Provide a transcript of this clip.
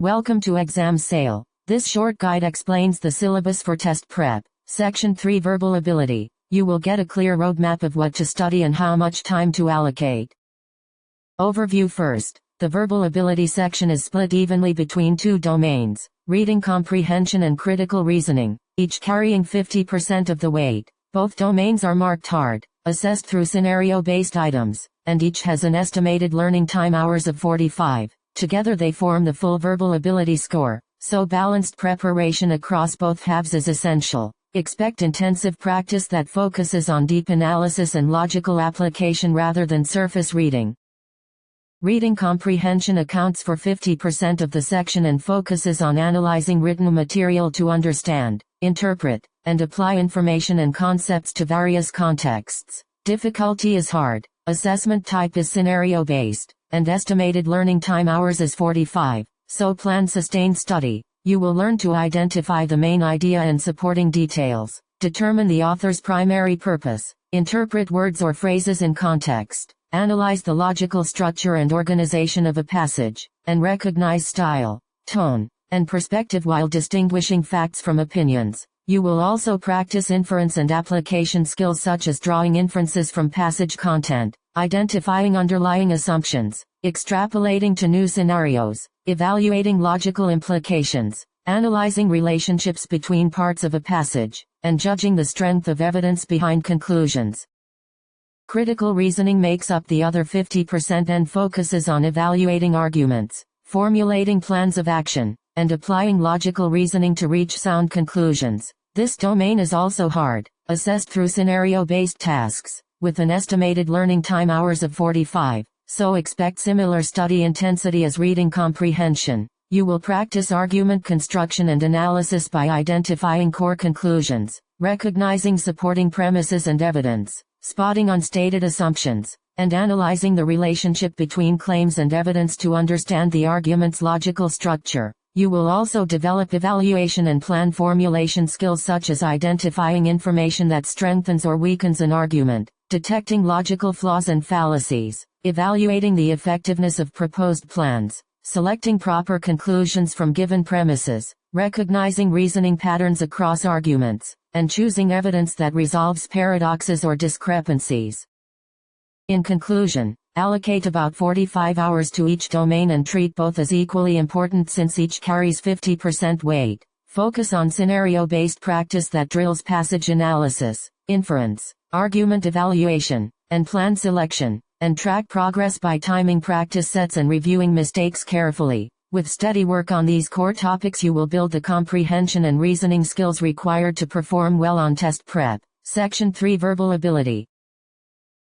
Welcome to Exam Sale. This short guide explains the syllabus for test prep. Section 3 Verbal Ability. You will get a clear roadmap of what to study and how much time to allocate. Overview first. The verbal ability section is split evenly between two domains, reading comprehension and critical reasoning, each carrying 50% of the weight. Both domains are marked hard, assessed through scenario-based items, and each has an estimated learning time hours of 45. Together they form the full verbal ability score, so balanced preparation across both halves is essential. Expect intensive practice that focuses on deep analysis and logical application rather than surface reading. Reading comprehension accounts for 50% of the section and focuses on analyzing written material to understand, interpret, and apply information and concepts to various contexts. Difficulty is hard, assessment type is scenario-based, and estimated learning time hours is 45, so plan sustained study. You will learn to identify the main idea and supporting details, determine the author's primary purpose, interpret words or phrases in context, analyze the logical structure and organization of a passage, and recognize style, tone, and perspective while distinguishing facts from opinions. You will also practice inference and application skills such as drawing inferences from passage content, identifying underlying assumptions, extrapolating to new scenarios, evaluating logical implications, analyzing relationships between parts of a passage, and judging the strength of evidence behind conclusions. Critical reasoning makes up the other 50% and focuses on evaluating arguments, formulating plans of action, and applying logical reasoning to reach sound conclusions. This domain is also hard, assessed through scenario-based tasks, with an estimated learning time hours of 45, so expect similar study intensity as reading comprehension. You will practice argument construction and analysis by identifying core conclusions, recognizing supporting premises and evidence, spotting unstated assumptions, and analyzing the relationship between claims and evidence to understand the argument's logical structure. You will also develop evaluation and plan formulation skills such as identifying information that strengthens or weakens an argument, detecting logical flaws and fallacies, evaluating the effectiveness of proposed plans, selecting proper conclusions from given premises, recognizing reasoning patterns across arguments, and choosing evidence that resolves paradoxes or discrepancies. In conclusion, allocate about 45 hours to each domain and treat both as equally important since each carries 50% weight. Focus on scenario-based practice that drills passage analysis, inference, argument evaluation, and plan selection, and track progress by timing practice sets and reviewing mistakes carefully. With steady work on these core topics you will build the comprehension and reasoning skills required to perform well on test prep. Section 3 Verbal Ability.